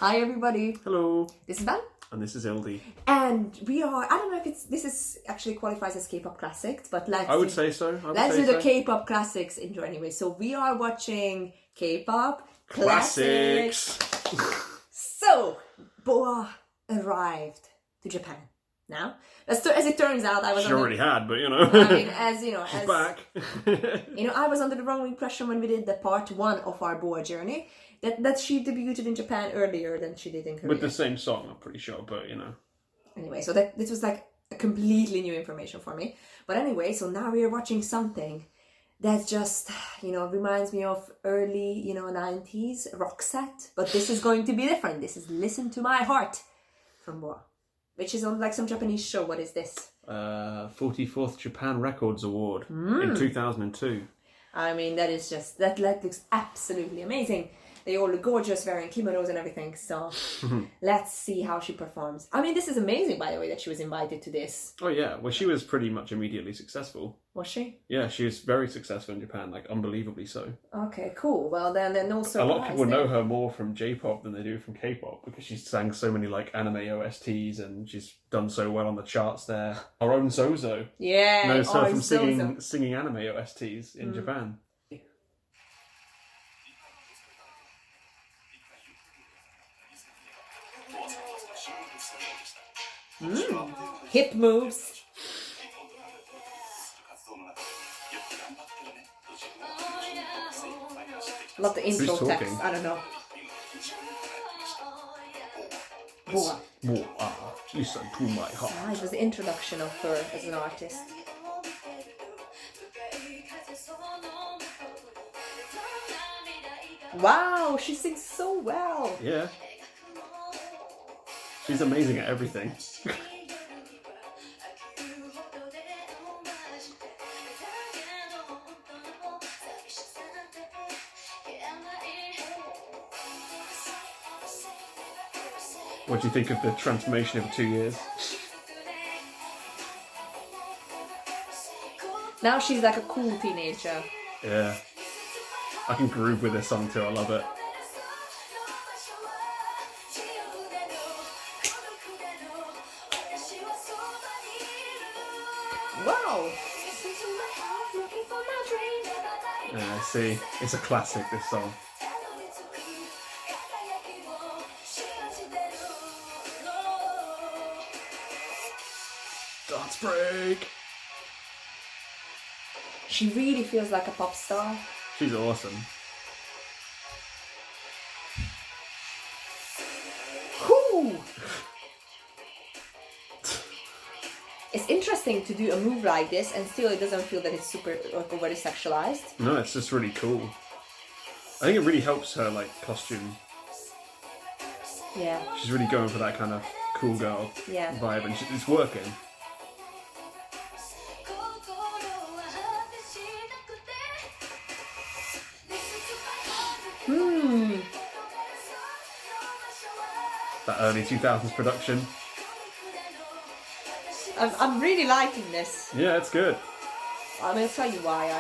Hi everybody. Hello. This is Ben. And this is Ildi. And we are, I don't know if this is actually qualifies as K-pop classics, but I would say so. Let's do the K-pop classics intro anyway. So we are watching K-pop classics. So, BoA arrived to Japan. Now, as it turns out, I was She already had, but you know. I mean, as you know, she's back. I was under the wrong impression when we did the part 1 of our BoA journey that she debuted in Japan earlier than she did in Korea. With the same song, I'm pretty sure, but you know. Anyway, so this was like a completely new information for me. But anyway, so now we are watching something that just, reminds me of early, 90s rock set. But this is going to be different. This is Listen to My Heart from BoA, which is on like some Japanese show. What is this? 44th Japan Records Award in 2002. I mean, that looks absolutely amazing. They all look gorgeous, wearing kimonos and everything. So let's see how she performs. I mean, this is amazing, by the way, that she was invited to this. Oh yeah, well she was pretty much immediately successful. Was she? Yeah, she was very successful in Japan, like unbelievably so. Okay, cool. Well then also a lot of people know her more from J-pop than they do from K-pop because she's sang so many like anime OSTs and she's done so well on the charts there. Our own Zozo knows her from singing anime OSTs in Japan. Hip moves. Love the intro text. I don't know. BoA. BoA, listen to my heart. It was the introduction of her as an artist. Wow, she sings so well. Yeah. She's amazing at everything. What do you think of the transformation over 2 years? Now she's like a cool teenager. Yeah. I can groove with this song too, I love it. Wow! Yeah, I see. It's a classic, this song. Dance break! She really feels like a pop star. She's awesome. Whoo! It's interesting to do a move like this and still it doesn't feel that it's super overly sexualized. No, it's just really cool. I think it really helps her like costume. Yeah. She's really going for that kind of cool girl vibe and it's working. That early 2000s production. I'm really liking this. Yeah, it's good. I'm going to tell you why.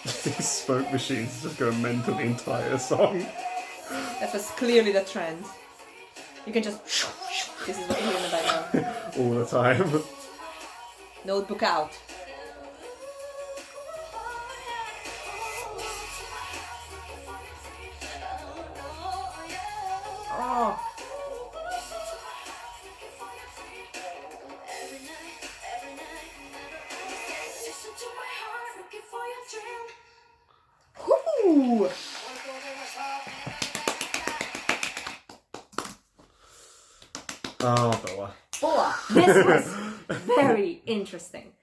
These smoke machines just go mental the entire song. That was clearly the trend. You can just... This is what you're hearing about now. All the time. Notebook out. Oh. Woo! Oh, BoA. BoA. This was very interesting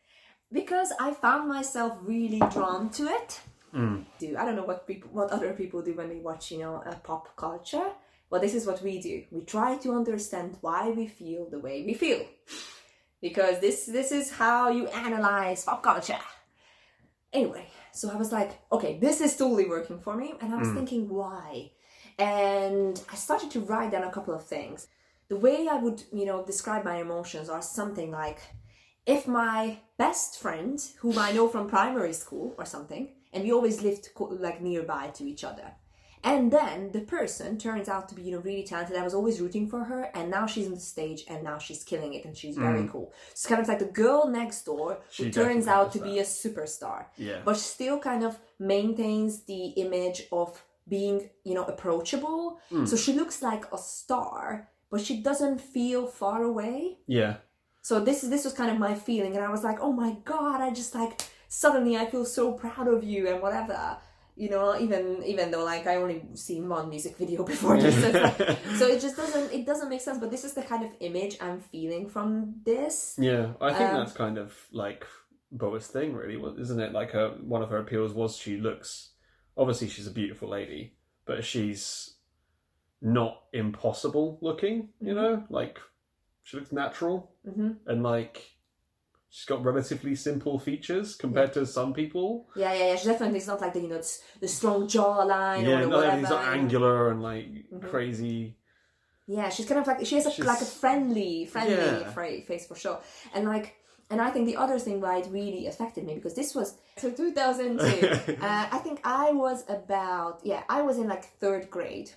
because I found myself really drawn to it. I don't know what other people do when they watch, a pop culture. Well, this is what we do. We try to understand why we feel the way we feel. Because this is how you analyze pop culture. Anyway, so I was like, okay, this is totally working for me. And I was thinking, why? And I started to write down a couple of things. The way I would, describe my emotions are something like, if my best friend, whom I know from primary school or something, and we always lived like nearby to each other, and then the person turns out to be, you know, really talented. I was always rooting for her, and now she's on the stage, and now she's killing it, and she's very cool. It's kind of like the girl next door who turns out to be a superstar, but still kind of maintains the image of being, you know, approachable. So she looks like a star, but she doesn't feel far away. Yeah. So this was kind of my feeling, and I was like, oh my god, I just like suddenly I feel so proud of you and whatever. You know, even though like I only seen one music video before this, so it just doesn't make sense. But this is the kind of image I'm feeling from this. Yeah, I think that's kind of like BoA's thing, really, isn't it? Like one of her appeals was she looks, obviously she's a beautiful lady, but she's not impossible looking. You know, like she looks natural, and like. She's got relatively simple features compared to some people. Yeah. She definitely is not like the, you know, the strong jawline or whatever. Yeah, everything's like angular and like crazy. Yeah, she's kind of like she has like a friendly face for sure. And I think the other thing why it really affected me, because this was 2002. I think I was in like 4th grade.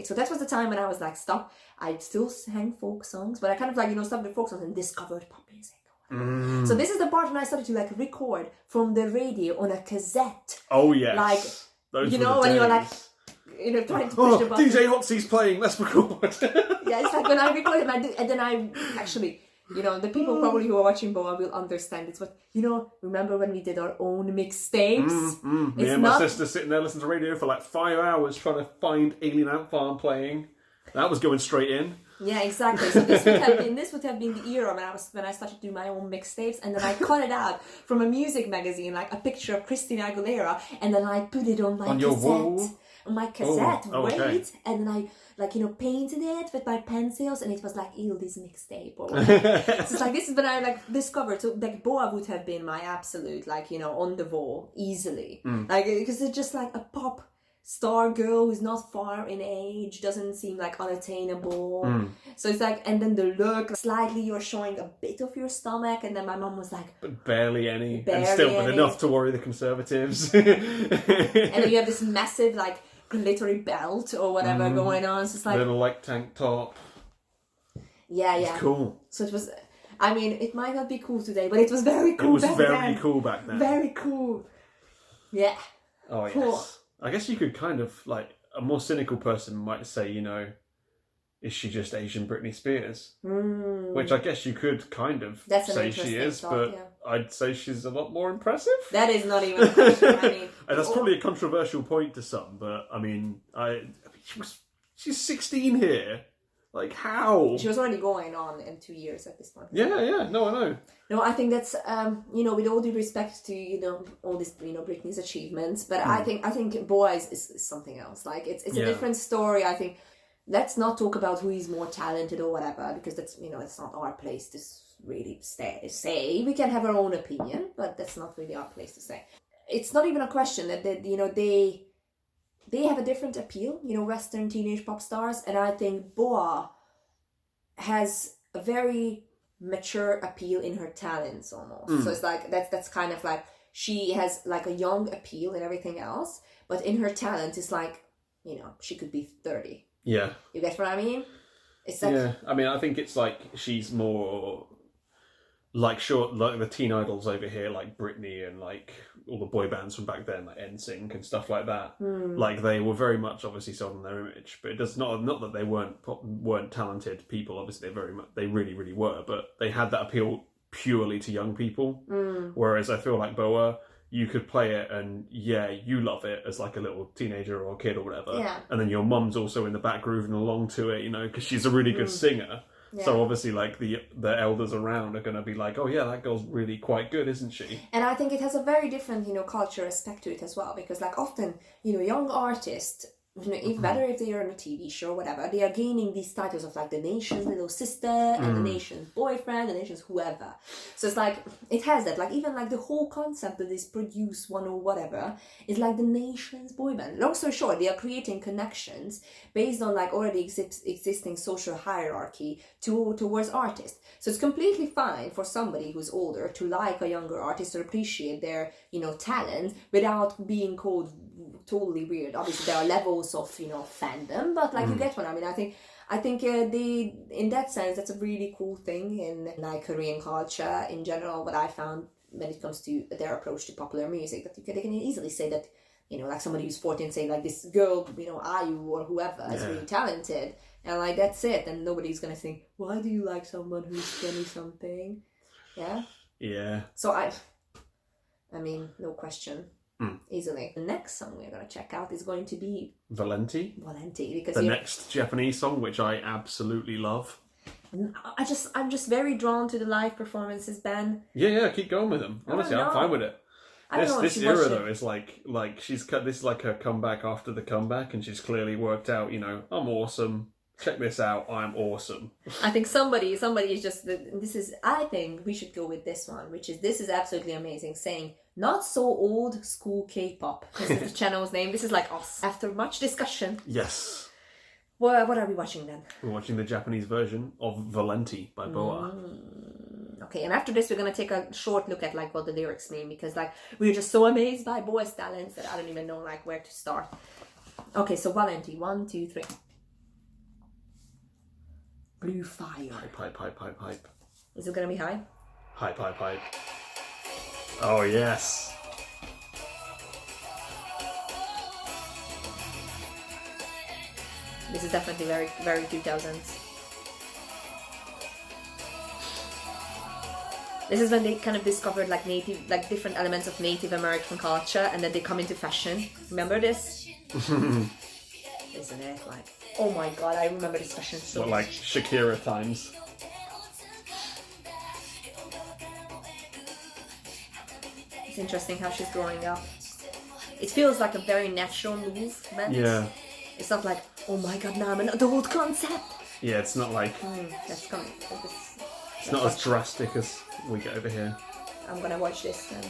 So that was the time when I was like, I still sang folk songs, but I kind of like, you know, stopped with folk songs and discovered pop music. So this is the part when I started to like record from the radio on a cassette. Oh yes. Like, those you know, when you're like, you know, trying to push the button. DJ Hotsy's playing, let's record. Yeah, it's like when I recorded and then I actually, you know, the people probably who are watching BoA will understand it's what, you know, remember when we did our own mixtapes? Me and my sister sitting there listening to radio for like 5 hours trying to find Alien Ant Farm playing. That was going straight in. Yeah, exactly. So this would have been the era when I started doing my own mixtapes, and then I cut it out from a music magazine, like a picture of Christina Aguilera, and then I put it on my cassette. Your wall? On my cassette, and then I like, you know, painted it with my pencils, and it was like Ildi's mixtape or whatever. So it's like this is when I like discovered. So like BoA would have been my absolute, like, you know, on the wall easily, like, because it's just like a pop star girl who's not far in age, doesn't seem like unattainable. So it's like, and then the look, slightly you're showing a bit of your stomach, and then my mom was like, but barely any, and still with enough to worry the conservatives. And then you have this massive like glittery belt or whatever going on. So it's like little like tank top. Yeah. It's cool. So it was. I mean, it might not be cool today, but it was very cool. It was very cool back then. Very cool. Yeah. Oh cool. Yes. I guess you could kind of, like, a more cynical person might say, you know, is she just Asian Britney Spears? Which I guess you could kind of say she is, but I'd say she's a lot more impressive. That is not even a question. I mean, and that's probably a controversial point to some, but I mean, she's 16 here. Like, how? She was already going on in 2 years at this point. Yeah. No, I know. No, I think that's, you know, with all due respect to, you know, all this, you know, Britney's achievements, but I think BoA is something else. Like, it's a different story. I think, let's not talk about who is more talented or whatever, because that's, you know, it's not our place to really say. We can have our own opinion, but that's not really our place to say. It's not even a question that you know, they have a different appeal, you know, Western teenage pop stars, and I think BoA has a very mature appeal in her talents almost. So it's like that's kind of like she has like a young appeal and everything else, but in her talent it's like, you know, she could be 30. Yeah. You get what I mean? It's like, yeah, I mean, I think it's like she's more like like the teen idols over here, like Britney and like all the boy bands from back then, like NSYNC and stuff like that. Like they were very much obviously sold on their image, but it does not that they weren't talented people. Obviously, they really were, but they had that appeal purely to young people. Whereas I feel like BoA, you could play it and you love it as like a little teenager or a kid or whatever, and then your mum's also in the back grooving along to it, you know, because she's a really good singer. Yeah. So obviously, like the elders around are going to be like, oh yeah, that girl's really quite good, isn't she? And I think it has a very different, you know, culture aspect to it as well, because like often, you know, young artists if whether if they are on a TV show or whatever, they are gaining these titles of like the nation's little sister and the nation's boyfriend, the nation's whoever. So it's like it has that, like even like the whole concept of this produce one or whatever is like the nation's boy band. Long story short, they are creating connections based on like already existing social hierarchy towards artists. So it's completely fine for somebody who's older to like a younger artist or appreciate their, you know, talent without being called totally weird. Obviously there are levels of, you know, fandom, but like you get what I mean. I think they, in that sense, that's a really cool thing in like Korean culture in general. What I found when it comes to their approach to popular music, that they can easily say that, you know, like somebody who's 14 say like this girl, you know, Ayu or whoever is really talented, and like that's it, and nobody's gonna think, why do you like someone who's 20 something? Yeah. So I mean, no question. Easily. The next song we're going to check out is going to be Valenti, because the next Japanese song, which I absolutely love. I'm just very drawn to the live performances, Ben. Yeah, keep going with them. Honestly, I'm fine with it. This era though is like she's cut. This is like her comeback after the comeback, and she's clearly worked out. You know, I'm awesome. Check this out. I'm awesome. I think somebody is just this is. I think we should go with this one, which is this is absolutely amazing. Saying not so old school K-pop. This is the channel's name. This is like us. After much discussion. Yes. What are we watching then? We're watching the Japanese version of Valenti by BoA. Okay, and after this we're gonna take a short look at like what the lyrics mean, because like we're just so amazed by BoA's talents that I don't even know like where to start. Okay, so Valenti, 1, 2, 3. Blue fire. Hype. Is it gonna be high? Hype. Oh yes. This is definitely very, very 2000s. This is when they kind of discovered like different elements of Native American culture, and then they come into fashion. Remember this? Isn't it? Like, oh my god, I remember this fashion so much. Like Shakira times. It's interesting how she's growing up. It feels like a very natural movement. Yeah. It's not like, oh my god, now I'm an adult concept. Yeah, it's not like... That's coming. It's not as drastic as we get over here. I'm gonna watch this then.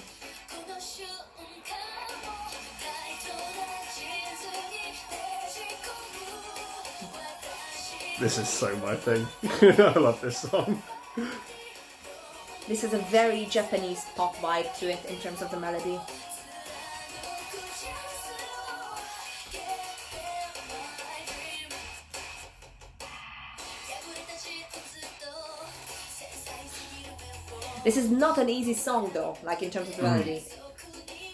This is so my thing. I love this song. This is a very Japanese pop vibe to it in terms of the melody. This is not an easy song though, like in terms of the melody.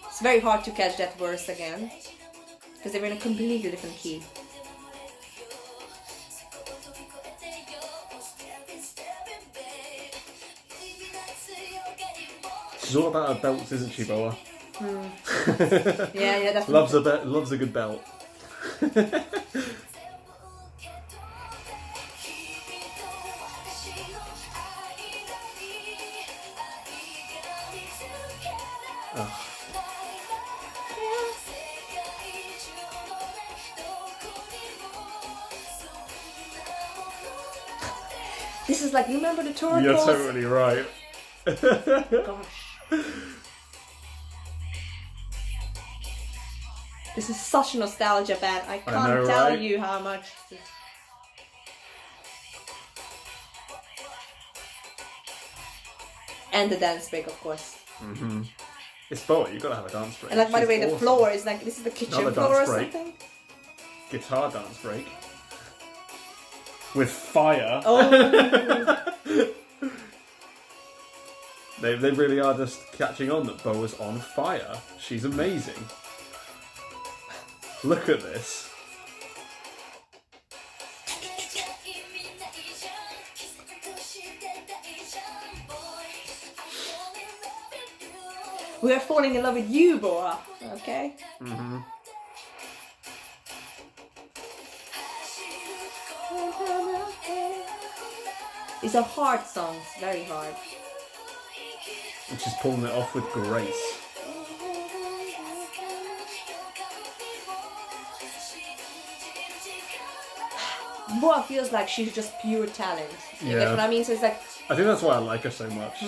It's very hard to catch that verse again, because they were in a completely different key. She's all about her belts, isn't she, BoA? Yeah, definitely. Loves a good belt. This is like, remember the tour You're calls? totally right. Gosh. This is such nostalgia, Ben. I can't tell you how much. And the dance break, of course. It's BoA, you've got to have a dance break. And like, by the way, the floor is like, this is the kitchen floor or something. Guitar dance break. With fire. Oh. They really are just catching on that BoA's on fire. She's amazing. Look at this. We are falling in love with you, BoA. Okay? These are hard songs, very hard. And she's pulling it off with grace. BoA feels like she's just pure talent. You get what I mean? So it's like... I think that's why I like her so much.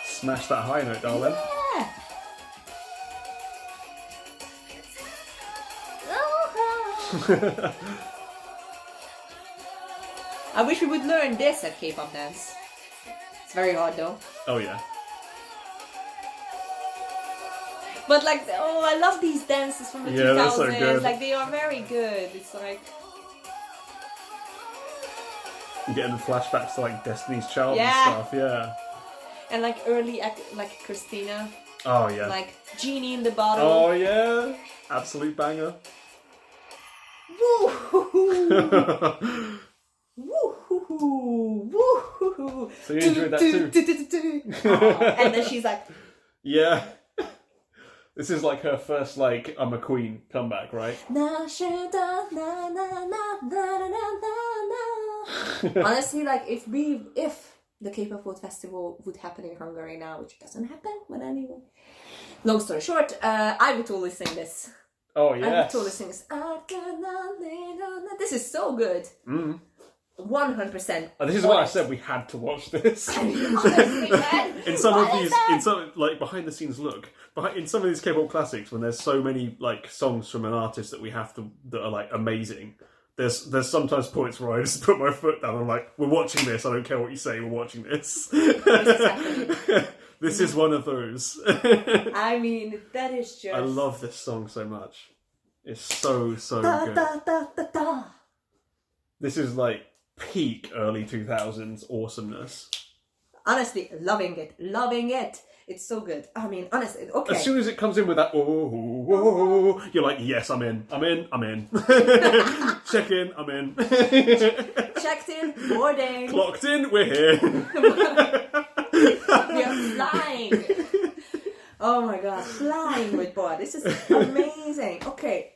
Smash that high note, darling. Yeah. I wish we would learn this at K-pop dance. It's very hard though. Oh yeah. But like, oh, I love these dances from the 2000s. They're so good. Like, they are very good. It's like... You're getting flashbacks to like Destiny's Child and stuff, yeah. And like early, like Christina. Oh yeah. Like Genie in the Bottle. Oh yeah. Absolute banger. Woo-hoo-hoo. Woo-hoo-hoo. Woo-hoo-hoo. So you enjoyed that too? Oh, and then she's like... Yeah. This is like her first like I'm a queen comeback, right? Honestly, like if the K-pop World Festival would happen in Hungary now, which doesn't happen, but anyway. Long story short, I would totally sing this. Oh yeah. I would totally sing this. This is so good. 100%. This is why I said we had to watch this. Honestly, man. in some like behind the scenes look, in some of these K-pop classics, when there's so many like songs from an artist that we have to that are like amazing. There's sometimes points where I just put my foot down. I'm like, we're watching this. I don't care what you say. We're watching this. This is one of those. I mean, that is just... I love this song so much. It's so good. This is like peak early 2000s awesomeness. Honestly, loving it. It's so good. I mean, honestly, okay. As soon as it comes in with that, oh, you're like, yes, I'm in. Check in, I'm in. Checked in, boarding. Clocked in, we're here. We are flying. Oh my god, flying with BoA. This is amazing. Okay.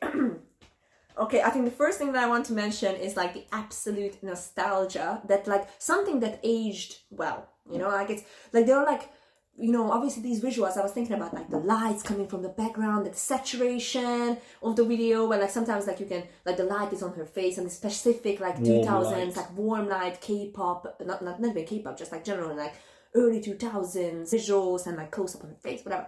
Okay, I think the first thing that I want to mention is like the absolute nostalgia that like something that aged well. You know, like it's like they're like, you know, obviously these visuals, I was thinking about like the lights coming from the background, the saturation of the video, where like sometimes like you can, like the light is on her face and the specific like 2000s, like warm light, K-pop, not even K-pop, just like general like early 2000s visuals and like close up on her face, whatever.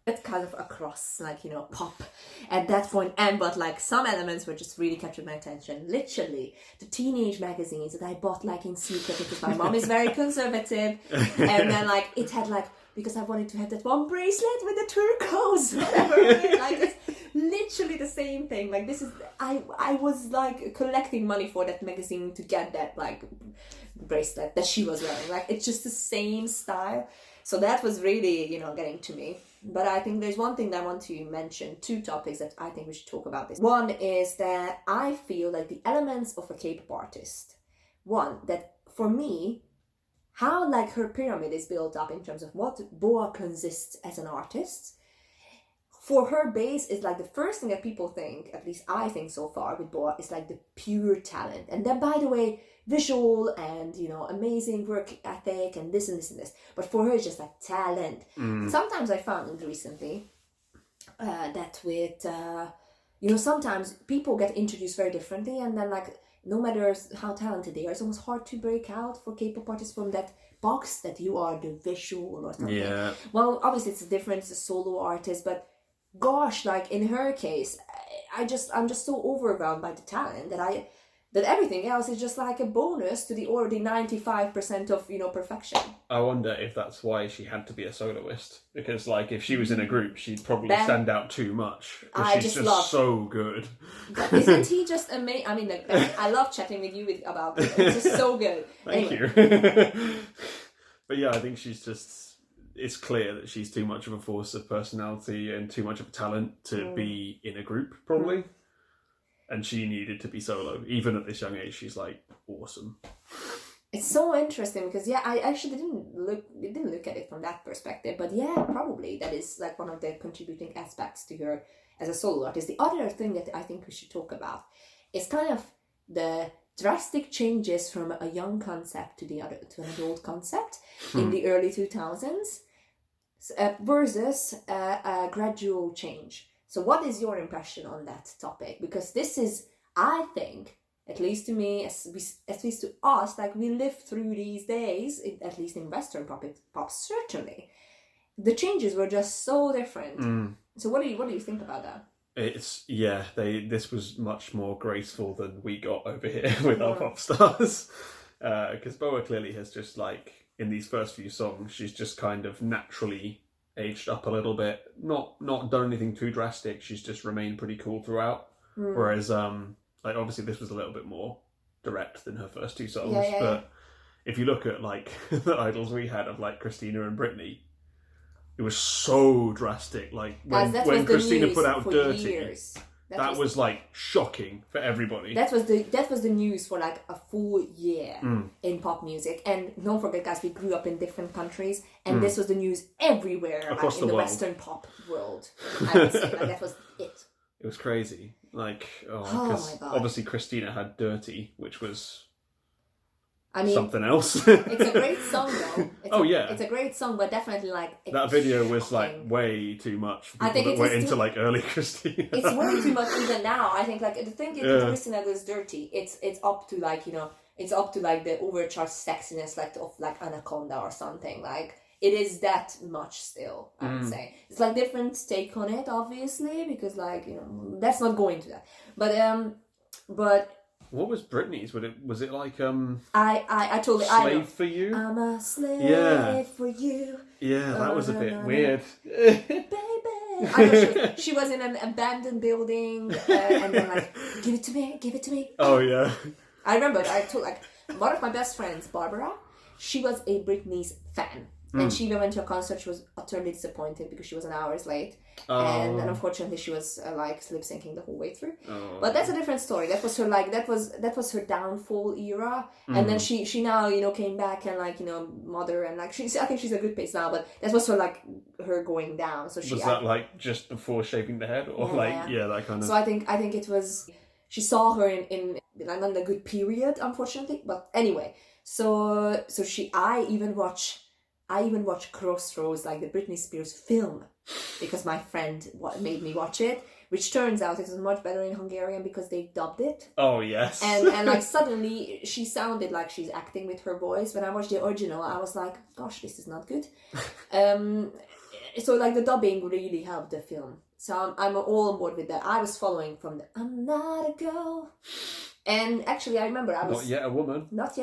It's kind of across, like, you know, pop at that point. But like some elements were just really captured my attention. Literally, the teenage magazines that I bought like in secret because my mom is very conservative. And then like it had like, because I wanted to have that one bracelet with the turquoise, whatever. Like it's literally the same thing. Like this is, I was like collecting money for that magazine to get that like bracelet that she was wearing. Like it's just the same style. So that was really, you know, getting to me. But I think there's one thing that I want to mention, two topics that I think we should talk about this. One is that I feel like the elements of a K-pop artist, one, that for me, how like her pyramid is built up in terms of what BoA consists as an artist. For her base is like the first thing that people think, at least I think so far with BoA, is like the pure talent. And then by the way, visual and, you know, amazing work ethic and this and this and this. But for her, it's just like talent. Sometimes I found recently that with, you know, sometimes people get introduced very differently and then like, no matter how talented they are, it's almost hard to break out for K-pop artists from that box that you are the visual or something. Yeah. Well, obviously it's different, it's a solo artist, but gosh, like in her case, I'm just so overwhelmed by the talent that everything else is just like a bonus to the already 95% of, you know, perfection. I wonder if that's why she had to be a soloist. Because, like, if she was in a group, she'd probably stand out too much. She's just so good. But isn't he just amazing? I mean, like, I love chatting with you about it. It's just so good. Thank you. But yeah, I think she's just... It's clear that she's too much of a force of personality and too much of a talent to be in a group, probably. And she needed to be solo. Even at this young age, she's like awesome. It's so interesting because I actually didn't look at it from that perspective, but yeah, probably that is like one of the contributing aspects to her as a solo artist. The other thing that I think we should talk about is kind of the drastic changes from a young concept to an adult concept in the early 2000s versus a gradual change. So what is your impression on that topic? Because this is, I think, at least to me, at least to us, like we live through these days, at least in Western pop certainly, the changes were just so different. So what do you think about that? This was much more graceful than we got over here with our pop stars. Because BoA clearly has just like, in these first few songs, she's just kind of naturally aged up a little bit. Not done anything too drastic, she's just remained pretty cool throughout. Whereas, like obviously this was a little bit more direct than her first two songs. But if you look at like the idols we had of like Christina and Britney, it was so drastic. Like when Christina put out Dirty, that was like shocking for everybody. That was the news for like a full year in pop music. And don't forget, guys, we grew up in different countries, and this was the news everywhere across in the Western pop world. I would say like that was it. It was crazy. Like, my God. Obviously Christina had Dirty, which was something something else. It's a great song though. It's a great song, but definitely like that video was like way too much for people that were into like early Christina. It's way too much even now. I think like the thing is with Christina goes Dirty, it's up to like, you know, it's up to like the overcharged sexiness like of like Anaconda or something. Like it is that much still, I would say. It's like different take on it, obviously, because like, you know, let's not go into that. But what was Britney's? Was it like I totally Slave for You? I'm a slave for you. Yeah, that was a bit weird. Baby. I know she was in an abandoned building and then like, give it to me. Oh yeah. I remember I told like one of my best friends, Barbara, she was a Britney's fan. And she even went to a concert. She was utterly disappointed because she was an hours late. And unfortunately she was like lip syncing the whole way through. But that's a different story. That was her like that was her downfall era. And then she now, you know, came back and like, you know, mother and like I think she's a good place now, but that was her like her going down. So was that like just before shaving the head or that kind of. So I think it was, she saw her in not a good period, unfortunately. But anyway, so I even watch Crossroads, like the Britney Spears film, because my friend made me watch it, which turns out it was much better in Hungarian because they dubbed it. Oh, yes. And like suddenly she sounded like she's acting with her voice. When I watched the original, I was like, gosh, this is not good. So like the dubbing really helped the film. So I'm all on board with that. I was following from the I'm not a girl. And actually I remember I was... Not yet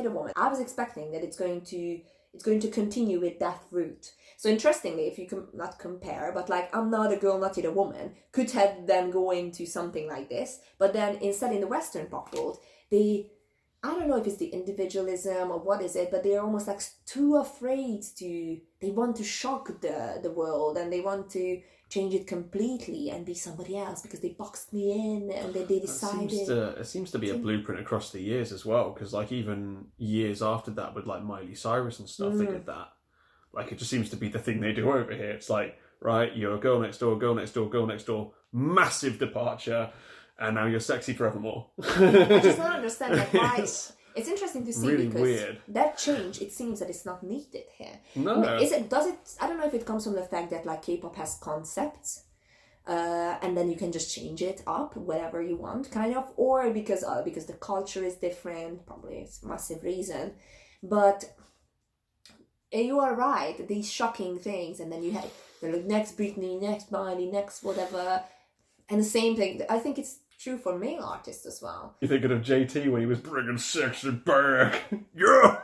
a woman. I was expecting that it's going to continue with that route. So interestingly, if you not compare, but like I'm not a girl, not yet a woman, could have them go into something like this. But then instead in the Western pop world, I don't know if it's the individualism or what is it, but they're almost like too afraid they want to shock the world and they want to change it completely and be somebody else because they boxed me in and they decided. It seems to be a blueprint across the years as well, because like even years after that with like Miley Cyrus and stuff, they did that. Like it just seems to be the thing they do over here. It's like, right, you're a girl next door, massive departure, and now you're sexy forevermore. I just don't understand like why. It's interesting to see really because weird. That change, it seems that it's not needed here. No. I don't know if it comes from the fact that like K-pop has concepts, and then you can just change it up whatever you want, kind of, or because the culture is different, probably it's a massive reason. But you are right, these shocking things, and then you have like next Britney, next Miley, next whatever, and the same thing. I think it's true for male artists as well. You're thinking of JT when he was bringing sexy back. Yeah!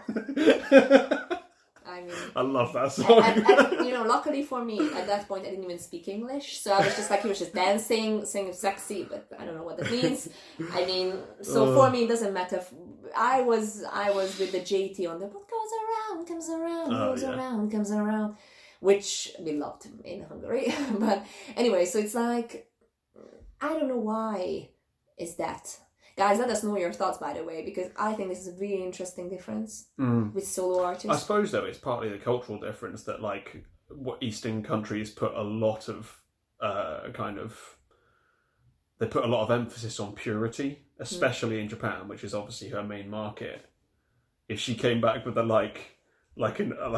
I mean... I love that song. And, you know, luckily for me, at that point, I didn't even speak English. So I was just like, he was just dancing, singing sexy, but I don't know what that means. I mean, so for me, it doesn't matter. I was with the JT on the what goes around, comes around, goes around, comes around, which we loved in Hungary. But anyway, so it's like, I don't know why is that. Guys, let us know your thoughts, by the way, because I think this is a really interesting difference with solo artists. I suppose, though, it's partly the cultural difference that, like, what Eastern countries put a lot of kind of they put a lot of emphasis on purity, especially in Japan, which is obviously her main market. If she came back with a like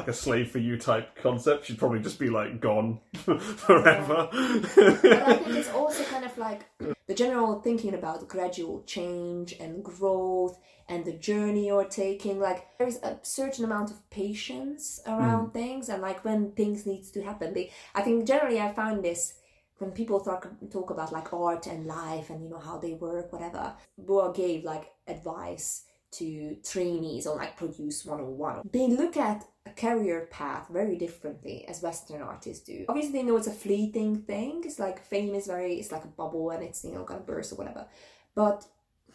a slave for you type concept, she'd probably just be like gone forever. But I think it's also kind of like the general thinking about gradual change and growth and the journey you're taking. Like there's a certain amount of patience around things, and like when things needs to happen. I think generally I find this when people talk about like art and life and how they work, whatever. BoA gave like advice to trainees on like Produce 101. They look at a career path very differently as Western artists do. Obviously they know it's a fleeting thing. It's like fame is it's like a bubble and it's gonna burst or whatever. But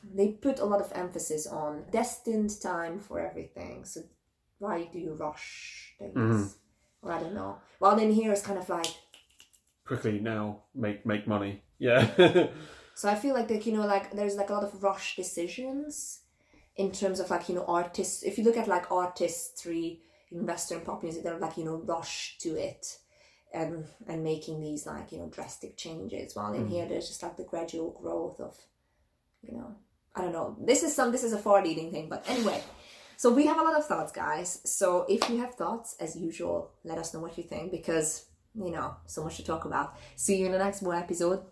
they put a lot of emphasis on destined time for everything. So why do you rush things? Or I don't know. Well, then here it's kind of like quickly now make money. Yeah. So I feel like like there's like a lot of rush decisions in terms of like artists. If you look at like artistry in Western pop music, they're like rush to it and making these like drastic changes, while in here there's just like the gradual growth of I don't know, this is a far leading thing, but anyway. So we have a lot of thoughts, guys. So if you have thoughts, as usual, let us know what you think, because so much to talk about. See you in the next BoA episode.